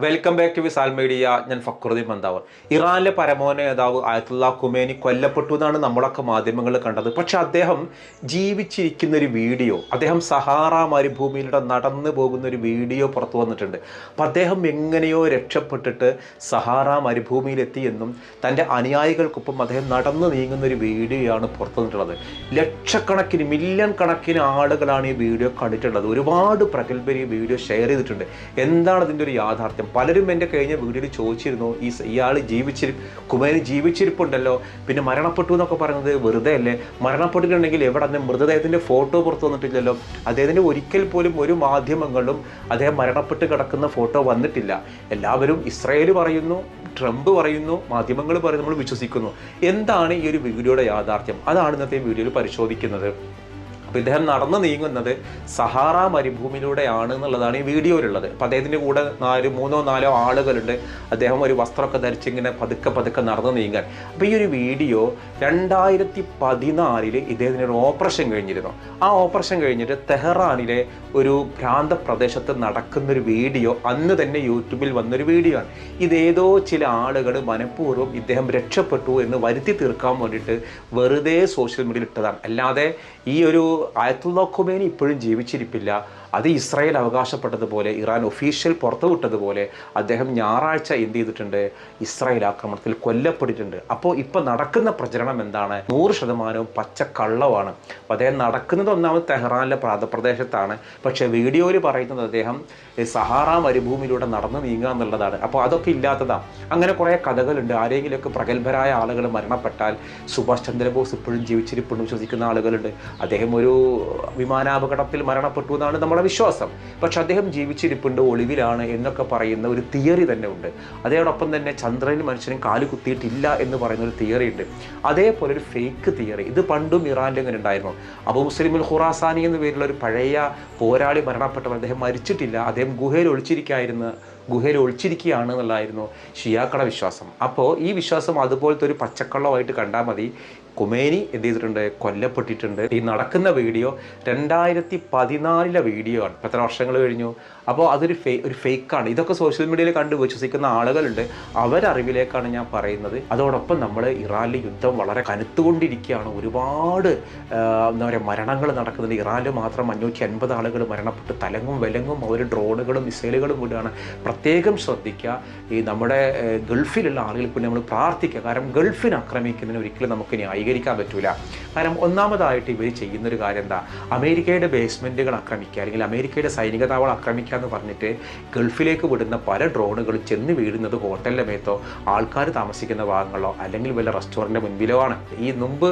Welcome back to Visal media. ഞാൻ ഫക്രുദ്ദീൻ മന്ദാവർ. ഇറാനിലെ പരമോന്നത നേതാവ് ആയത്തുള്ള ഖുമേനി കൊല്ലപ്പെട്ടു എന്നാണ് നമ്മളൊക്കെ മാധ്യമങ്ങളിൽ കണ്ടത്. പക്ഷെ അദ്ദേഹം ജീവിച്ചിരിക്കുന്ന ഒരു വീഡിയോ, അദ്ദേഹം സഹാറ മരുഭൂമിയിലൂടെ നടന്നു പോകുന്ന ഒരു വീഡിയോ പുറത്തു വന്നിട്ടുണ്ട്. അപ്പം അദ്ദേഹം എങ്ങനെയോ രക്ഷപ്പെട്ടിട്ട് സഹാറ മരുഭൂമിയിലെത്തി എന്നും തൻ്റെ അനുയായികൾക്കൊപ്പം അദ്ദേഹം നടന്നു നീങ്ങുന്ന ഒരു വീഡിയോയാണ് പുറത്തു വന്നിട്ടുള്ളത്. ലക്ഷക്കണക്കിന് മില്യൺ കണക്കിന് ആളുകളാണ് ഈ വീഡിയോ കണ്ടിട്ടുള്ളത്. ഒരുപാട് പ്രഗത്ഭർ ഈ വീഡിയോ ഷെയർ ചെയ്തിട്ടുണ്ട്. എന്താണ് ഇതിൻ്റെ ഒരു യാഥാർത്ഥ്യം? പലരും എൻ്റെ കഴിഞ്ഞ വീഡിയോയിൽ ചോദിച്ചിരുന്നു, ഇയാൾ ഖുമേനി ജീവിച്ചിരിപ്പുണ്ടല്ലോ, പിന്നെ മരണപ്പെട്ടു എന്നൊക്കെ പറയുന്നത് വെറുതെ അല്ലേ? മരണപ്പെട്ടിട്ടുണ്ടെങ്കിൽ എവിടെ തന്നെ മൃതദേഹത്തിൻ്റെ ഫോട്ടോ പുറത്തു വന്നിട്ടില്ലല്ലോ. അദ്ദേഹത്തിൻ്റെ ഒരിക്കൽ പോലും ഒരു മാധ്യമങ്ങളിലും അദ്ദേഹം മരണപ്പെട്ട് കിടക്കുന്ന ഫോട്ടോ വന്നിട്ടില്ല. എല്ലാവരും ഇസ്രായേൽ പറയുന്നു, ട്രംപ് പറയുന്നു, മാധ്യമങ്ങൾ പറയുന്നു, നമ്മൾ വിശ്വസിക്കുന്നു. എന്താണ് ഈ ഒരു വീഡിയോയുടെ യാഥാർത്ഥ്യം? അതാണ് ഇന്നത്തെ വീഡിയോയിൽ പരിശോധിക്കുന്നത്. അപ്പോൾ ഇദ്ദേഹം നടന്നു നീങ്ങുന്നത് സഹാറ മരുഭൂമിയിലൂടെയാണ് എന്നുള്ളതാണ് ഈ വീഡിയോയിലുള്ളത്. അപ്പോൾ അദ്ദേഹത്തിൻ്റെ കൂടെ 3-4 ആളുകളുണ്ട്. അദ്ദേഹം ഒരു വസ്ത്രമൊക്കെ ധരിച്ചിങ്ങനെ പതുക്കെ നടന്നു നീങ്ങാൻ. അപ്പോൾ ഈ ഒരു വീഡിയോ 2014 ഇദ്ദേഹത്തിന് ഒരു ഓപ്പറേഷൻ കഴിഞ്ഞിരുന്നു. ആ ഓപ്പറേഷൻ കഴിഞ്ഞിട്ട് തെഹ്റാനിലെ ഒരു പ്രാന്തപ്രദേശത്ത് നടക്കുന്നൊരു വീഡിയോ അന്ന് തന്നെ യൂട്യൂബിൽ വന്നൊരു വീഡിയോ ആണ്. ഇതേതോ ചില ആളുകൾ മനഃപൂർവ്വം ഇദ്ദേഹം രക്ഷപ്പെട്ടു എന്ന് വരുത്തി തീർക്കാൻ വേണ്ടിയിട്ട് വെറുതെ സോഷ്യൽ മീഡിയയിൽ ഇട്ടതാണ്. അല്ലാതെ ഈ ഒരു ആയത്തുള്ള ഖുമേനി ഇപ്പോഴും ജീവിച്ചിരിപ്പില്ല. അത് ഇസ്രായേൽ അവകാശപ്പെട്ടതുപോലെ, ഇറാൻ ഒഫീഷ്യൽ പുറത്തുവിട്ടതുപോലെ അദ്ദേഹം ഞായറാഴ്ച എന്ത് ചെയ്തിട്ടുണ്ട്? ഇസ്രായേൽ ആക്രമണത്തിൽ കൊല്ലപ്പെട്ടിട്ടുണ്ട്. അപ്പോൾ ഇപ്പോൾ നടക്കുന്ന പ്രചരണം എന്താണ്? 100% പച്ചക്കള്ളമാണ്. അപ്പോൾ അദ്ദേഹം നടക്കുന്നത് ഒന്നാമത് തെഹ്റാനിലെ പ്രാന്തപ്രദേശത്താണ്. പക്ഷേ വീഡിയോയിൽ പറയുന്നത് അദ്ദേഹം സഹാറ മരുഭൂമിയിലൂടെ നടന്നു നീങ്ങുക എന്നുള്ളതാണ്. അപ്പോൾ അതൊക്കെ ഇല്ലാത്തതാണ്. അങ്ങനെ കുറേ കഥകളുണ്ട്. ആരെങ്കിലുമൊക്കെ പ്രഗത്ഭരായ ആളുകൾ മരണപ്പെട്ടാൽ സുഭാഷ് ചന്ദ്രബോസ് ഇപ്പോഴും ജീവിച്ചിരിപ്പുണ്ട് വിശ്വസിക്കുന്ന ആളുകളുണ്ട്. അദ്ദേഹം ഒരു വിമാനാപകടത്തിൽ മരണപ്പെട്ടു എന്നാണ് നമ്മുടെ വിശ്വാസം. പക്ഷെ അദ്ദേഹം ജീവിച്ചിരിപ്പുണ്ട്, ഒളിവിലാണ് എന്നൊക്കെ പറയുന്ന ഒരു തിയറി തന്നെ ഉണ്ട്. അതോടൊപ്പം തന്നെ ചന്ദ്രനിൽ മനുഷ്യനും കാല് കുത്തിയിട്ടില്ല എന്ന് പറയുന്ന ഒരു തിയറി ഉണ്ട്. അതേപോലെ ഒരു ഫേക്ക് തിയറി ഇത് പണ്ടും ഇറാനിൽ ഇങ്ങനെ ഉണ്ടായിരുന്നു. അബു മുസ്ലിമുൽ ഖുറാസാനി എന്ന പേരിലുള്ള ഒരു പഴയ പോരാളി മരണപ്പെട്ടവർ, അദ്ദേഹം മരിച്ചിട്ടില്ല, അദ്ദേഹം ഗുഹയിൽ ഒളിച്ചിരിക്കുകയാണ് എന്നുള്ളതായിരുന്നു ഷിയാക്കളുടെ വിശ്വാസം. അപ്പോൾ ഈ വിശ്വാസം അതുപോലത്തെ ഒരു പച്ചക്കള്ളമായിട്ട് കണ്ടാൽ മതി. ഖുമേനി എന്ത് ചെയ്തിട്ടുണ്ട്? കൊല്ലപ്പെട്ടിട്ടുണ്ട്. ഈ നടക്കുന്ന വീഡിയോ 2014 വീഡിയോ ആണ്. എത്ര വർഷങ്ങൾ കഴിഞ്ഞു? അപ്പോൾ അതൊരു ഫേക്കാണ്. ഇതൊക്കെ സോഷ്യൽ മീഡിയയിൽ കണ്ട് വിശ്വസിക്കുന്ന ആളുകളുണ്ട്. അവരറിവിലേക്കാണ് ഞാൻ പറയുന്നത്. അതോടൊപ്പം നമ്മൾ ഇറാനിലെ യുദ്ധം വളരെ കനത്തുകൊണ്ടിരിക്കുകയാണ്. ഒരുപാട് എന്താ പറയുക മരണങ്ങൾ നടക്കുന്നുണ്ട്. ഇറാനിൽ മാത്രം 550 ആളുകൾ മരണപ്പെട്ട് തലങ്ങും വിലങ്ങും അവർ ഡ്രോണുകളും മിസൈലുകളും വിടുകയാണ്. പ്രത്യേകം ശ്രദ്ധിക്കുക. ഈ നമ്മുടെ ഗൾഫിലുള്ള ആളുകൾക്ക് നമ്മൾ പ്രാർത്ഥിക്കുക. കാരണം ഗൾഫിനെ ആക്രമിക്കുന്നതിന് ഒരിക്കലും നമുക്ക് ന്യായീകരിക്കാൻ പറ്റൂല. കാരണം ഒന്നാമതായിട്ട് ഇവർ ചെയ്യുന്നൊരു കാര്യം എന്താ? അമേരിക്കയുടെ ബേസ്മെൻറ്റുകൾ ആക്രമിക്കുക, അല്ലെങ്കിൽ അമേരിക്കയുടെ സൈനിക താവളം ആക്രമിക്കുക എന്ന് പറഞ്ഞിട്ട് ഗൾഫിലേക്ക് വിടുന്ന പല ഡ്രോണുകളും ചെന്ന് വീഴുന്നത് ഹോട്ടലിൻ്റെ മേത്തോ ആൾക്കാർ താമസിക്കുന്ന ഭാഗങ്ങളോ അല്ലെങ്കിൽ വല്ല റെസ്റ്റോറൻറ്റിൻ്റെ മുൻപിലോ ആണ്. ഈ മുമ്പ്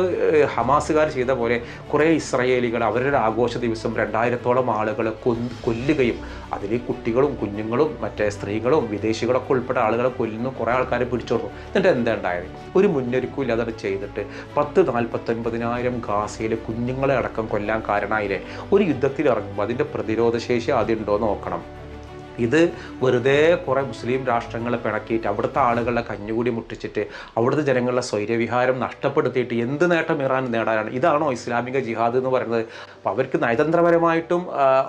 ഹമാസുകാർ ചെയ്ത പോലെ കുറേ ഇസ്രായേലികൾ അവരുടെ ആഘോഷ ദിവസം 2000-ഓളം ആളുകളെ കൊല്ലുകയും അതിൽ കുട്ടികളും കുഞ്ഞുങ്ങളും മറ്റേ സ്ത്രീകളും വിദേശികളൊക്കെ ഉൾപ്പെട്ട ആളുകളെ കൊല്ലുന്നു. കുറേ ആൾക്കാരെ പിടിച്ചോടുന്നു. എന്നിട്ട് എന്താ ഉണ്ടായത്? ഒരു മുന്നൊരുക്കും ഇല്ലാതെ അത് ചെയ്തിട്ട് 10-49,000 ഗാസയിലെ കുഞ്ഞുങ്ങളെ അടക്കം കൊല്ലാൻ കാരണമായില്ലേ? ഒരു യുദ്ധത്തിൽ ഇറങ്ങുമ്പോൾ അതിൻ്റെ പ്രതിരോധശേഷി ആദ്യം ഉണ്ടോ എന്ന് നോക്കണം. ഇത് വെറുതെ കുറേ മുസ്ലിം രാഷ്ട്രങ്ങളെ പിണക്കിയിട്ട് അവിടുത്തെ ആളുകളുടെ കഞ്ഞുകൂടി മുട്ടിച്ചിട്ട് അവിടുത്തെ ജനങ്ങളുടെ സ്വൈര്യവിഹാരം നഷ്ടപ്പെടുത്തിയിട്ട് എന്ത് നേട്ടം ഇറാൻ നേടാനാണ്? ഇതാണോ ഇസ്ലാമിക ജിഹാദ് എന്ന് പറയുന്നത്? അപ്പോൾ അവർക്ക് നയതന്ത്രപരമായിട്ടും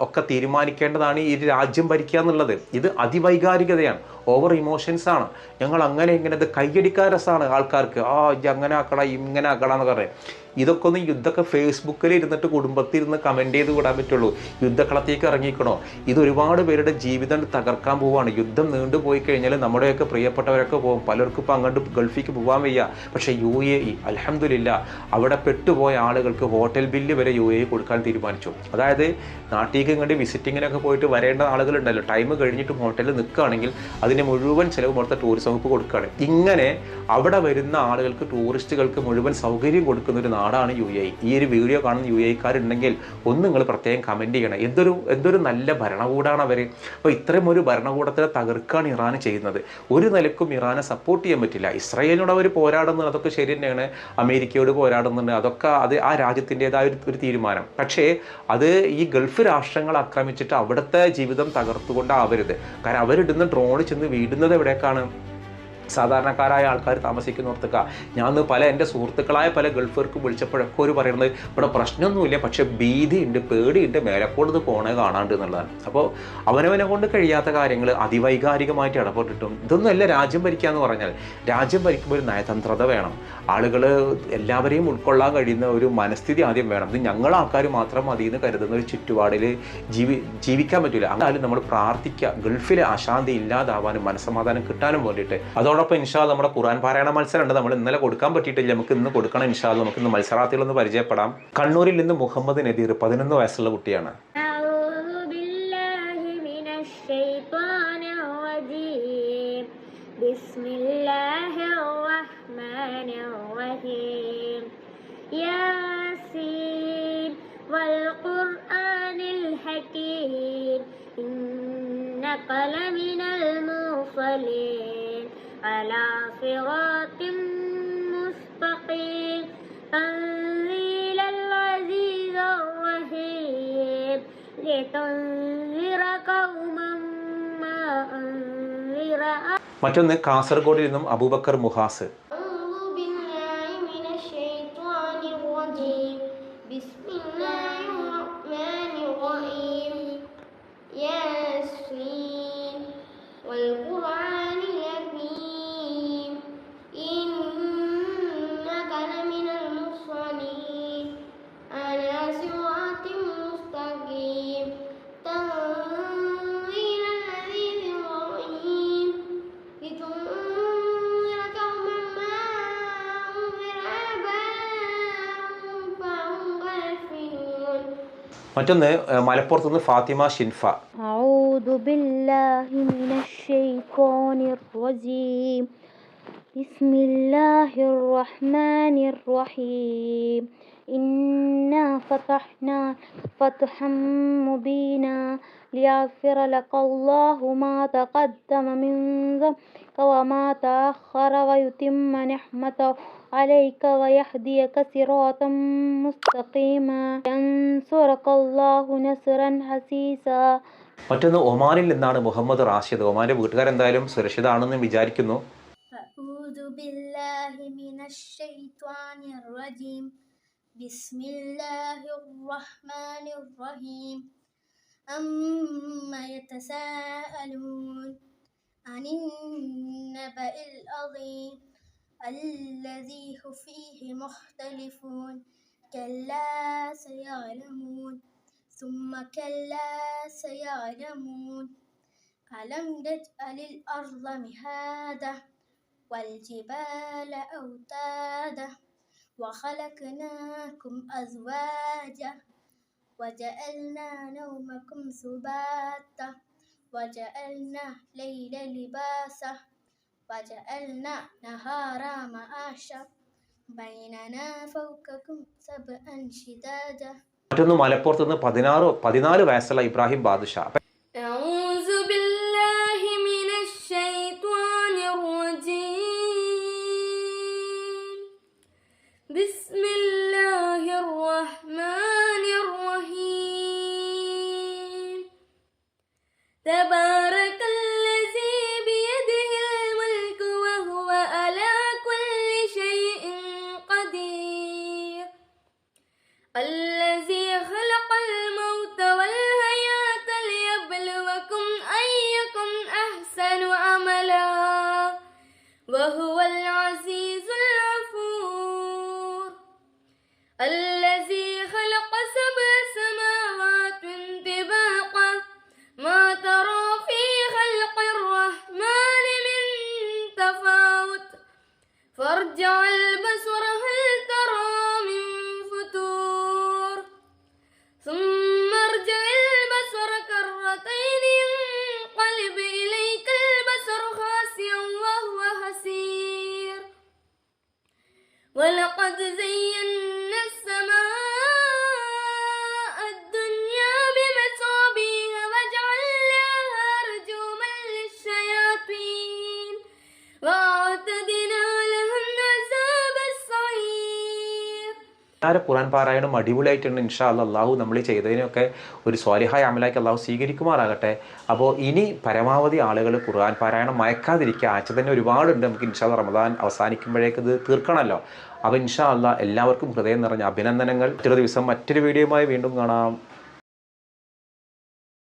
ഒക്കെ തീരുമാനിക്കേണ്ടതാണ് ഈ രാജ്യം ഭരിക്കുക എന്നുള്ളത്. ഇത് അതിവൈകാരികതയാണ്, ഓവർ ഇമോഷൻസ് ആണ്. ഞങ്ങൾ അങ്ങനെ ഇങ്ങനെ ഇത് കയ്യടിക്കാൻ രസമാണ് ആൾക്കാർക്ക്. ഇത് അങ്ങനെ ആക്കണം ഇങ്ങനെ ആക്കണം എന്നൊക്കെ പറയും. ഇതൊക്കെ ഒന്ന് യുദ്ധമൊക്കെ ഫേസ്ബുക്കിൽ ഇരുന്നിട്ട് കുടുംബത്തിൽ ഇരുന്ന് കമൻറ്റ് ചെയ്ത് വിടാൻ പറ്റുള്ളൂ. യുദ്ധക്കളത്തേക്ക് ഇറങ്ങിക്കണോ? ഇത് ഒരുപാട് പേരുടെ ജീവിതം തകർക്കാൻ പോവുകയാണ്. യുദ്ധം നീണ്ടുപോയി കഴിഞ്ഞാൽ നമ്മുടെയൊക്കെ പ്രിയപ്പെട്ടവരൊക്കെ പോകും. പലർക്കും ഇപ്പോൾ അങ്ങോട്ട് ഗൾഫിലേക്ക് പോകാൻ വയ്യ. പക്ഷേ UAE അൽഹംദുലില്ലാ അവിടെ പെട്ടുപോയ ആളുകൾക്ക് ഹോട്ടൽ ബില്ല് വരെ UAE കൊടുക്കാൻ തീരുമാനിച്ചു. അതായത് നാട്ടിലേക്ക് ഇങ്ങോട്ട് വിസിറ്റിങ്ങിനൊക്കെ പോയിട്ട് വരേണ്ട ആളുകളുണ്ടല്ലോ, ടൈം കഴിഞ്ഞിട്ടും ഹോട്ടലിൽ നിൽക്കുകയാണെങ്കിൽ അതിൻ്റെ മുഴുവൻ ചിലവ് പുറത്തെ ടൂറിസം വകുപ്പ് കൊടുക്കുകയാണ്. ഇങ്ങനെ അവിടെ വരുന്ന ആളുകൾക്ക്, ടൂറിസ്റ്റുകൾക്ക് മുഴുവൻ സൗകര്യം കൊടുക്കുന്ന ഒരു നാടാണ് UAE. ഈ ഒരു വീഡിയോ കാണുന്ന UAEക്കാരുണ്ടെങ്കിൽ ഒന്ന് നിങ്ങൾ പ്രത്യേകം കമൻറ്റ് ചെയ്യണം. എന്തൊരു നല്ല ഭരണകൂടമാണ് അവർ. അപ്പോൾ ഇത്രയും ഒരു ഭരണകൂടത്തിനെ തകർക്കാണ് ഇറാൻ ചെയ്യുന്നത്. ഒരു നിലക്കും ഇറാനെ സപ്പോർട്ട് ചെയ്യാൻ പറ്റില്ല. ഇസ്രായേലിനോട് അവർ പോരാടുന്നത് അതൊക്കെ ശരി തന്നെയാണ്, അമേരിക്കയോട് പോരാടുന്നുണ്ട്, അതൊക്കെ അത് ആ രാജ്യത്തിൻ്റെതായ ഒരു തീരുമാനം. പക്ഷേ അത് ഈ ഗൾഫ് രാഷ്ട്രങ്ങൾ ആക്രമിച്ചിട്ട് അവിടുത്തെ ജീവിതം തകർത്തുകൊണ്ടാവരുത്. കാരണം അവരിടുന്ന ഡ്രോൺ ചെന്ന് വീടുന്നത് എവിടേക്കാണ്? സാധാരണക്കാരായ ആൾക്കാർ താമസിക്കുന്നിടത്തൊക്കെ ഞാൻ പല എൻ്റെ സുഹൃത്തുക്കളായ പല ഗൾഫുകാർക്ക് വിളിച്ചപ്പോഴൊക്കെ ഒരു പറയുന്നത് ഇവിടെ പ്രശ്നമൊന്നുമില്ല, പക്ഷേ ഭീതിയുണ്ട്, പേടിയുണ്ട്, മേലക്കോടത് പോണേ കാണാണ്ട് എന്നുള്ളതാണ്. അപ്പോൾ അവനവനെ കൊണ്ട് കഴിയാത്ത കാര്യങ്ങൾ അതിവൈകാരികമായിട്ട് ഇടപെട്ടിട്ടും ഇതൊന്നും അല്ല രാജ്യം ഭരിക്കുക എന്ന് പറഞ്ഞാൽ. രാജ്യം ഭരിക്കുമ്പോൾ ഒരു നയതന്ത്രത വേണം, ആളുകൾ എല്ലാവരെയും ഉൾക്കൊള്ളാൻ കഴിയുന്ന ഒരു മനസ്ഥിതി ആദ്യം വേണം. ഇത് ഞങ്ങളാൾക്കാർ മാത്രം മതി എന്ന് കരുതുന്ന ഒരു ചുറ്റുപാടിൽ ജീവിക്കാൻ പറ്റില്ല. എന്നാലും നമ്മൾ പ്രാർത്ഥിക്കുക ഗൾഫിലെ അശാന്തി ഇല്ലാതാവാനും മനസ്സമാധാനം കിട്ടാനും വേണ്ടിയിട്ട്. അതോടൊപ്പം ഇൻഷാ അല്ലാഹ് നമ്മുടെ ഖുർആൻ പാരായണ മത്സരമുണ്ട്, നമ്മൾ ഇന്നലെ കൊടുക്കാൻ പറ്റിയിട്ടില്ല, നമുക്ക് ഇന്ന് കൊടുക്കണം ഇൻഷാ അല്ലാഹ്. നമുക്ക് ഇന്ന് മത്സരാർത്ഥികളൊന്ന് പരിചയപ്പെടാം. കണ്ണൂരിൽ നിന്ന് മുഹമ്മദ് നദീർ, 11 വയസ്സുള്ള കുട്ടിയാണ്. إنك لمن المرسلين على صراط مستقيم تنزيل العزيز الرحيم لتنذر قوما ما أنذر. മറ്റൊന്ന് കാസർഗോഡിൽ നിന്നും അബൂബക്കർ മുഹാസ്. മറ്റൊന്ന് മലപ്പുറത്ത് നിന്ന് ഫാത്തിമ ഷിൻഫ. അഊദു ബില്ലാഹി മിനശ് ശൈത്വാനിർ റജീം ബിസ്മില്ലാഹിർ റഹ്മാനിർ റഹീം ഇന്നാ ഫതഹ്നാ ഫത്ഹൻ മുബീനാ ലിയഗ്ഫിറ ലകല്ലാഹു മാ തഖദ്ദമ മിൻ ദംബിക വമാ തഅഖറ വയുതിമ്മ നിഅ്മതഹു عليك ويهديك صراطا مستقيما ينصرك الله نصرا حسيسا. മറ്റൊന്ന് ഒമാനിൽ നിന്നാണ് മുഹമ്മദ് റാഷിദ്. ഒമാന്റെ വീട്ടുകാരെന്തായാലും സുരക്ഷിതമാണെന്ന് വിചാരിക്കുന്നു. أعوذ بالله من الشيطان الرجيم بسم الله الرحمن الرحيم أما يتساءلون عن النبأ العظيم الذي هم فيه مختلفون كلا سيعلمون ثم كلا سيعلمون ألم نجعل الأرض مهادا والجبال أوتادا وخلقناكم أزواجا وجعلنا نومكم سباتا وجعلنا الليل لباسا وجعلنا نهارا معاشا بيننا فوقكم سبعا شدادا. മറ്റൊന്ന് മലപ്പുറത്ത് നിന്ന് 14 വയസ്സുള്ള ഇബ്രാഹിം ബാദുഷ. أعوذ بالله من الشيطان الرجيم بسم الله الرحمن الرحيم تبارك الذي بيده الملك وهو على كل شيء قدير الذي خلق الموت والحياة ليبلوكم أيكم أحسن ഖുർആൻ പാരായണം അടിപൊളിയായിട്ടുണ്ട്. ഇൻഷാ അല്ലാഹ് അള്ളാഹു നമ്മൾ ചെയ്തതിനൊക്കെ ഒരു സ്വാലിഹായ അമലാക്കി അള്ളാഹു സ്വീകരിക്കുമാറാകട്ടെ. അപ്പോൾ ഇനി പരമാവധി ആളുകൾ ഖുർആൻ പാരായണം മയക്കാതിരിക്കുക. ആഴ്ച തന്നെ ഒരുപാടുണ്ട്. നമുക്ക് ഇൻഷാ അല്ലാഹ് റമദാൻ അവസാനിക്കുമ്പോഴേക്ക് ഇത് തീർക്കണമല്ലോ. അപ്പോൾ ഇൻഷാ അല്ലാഹ് എല്ലാവർക്കും ഹൃദയം നിറഞ്ഞ അഭിനന്ദനങ്ങൾ. മറ്റൊരു ദിവസം മറ്റൊരു വീഡിയോയുമായി വീണ്ടും കാണാം.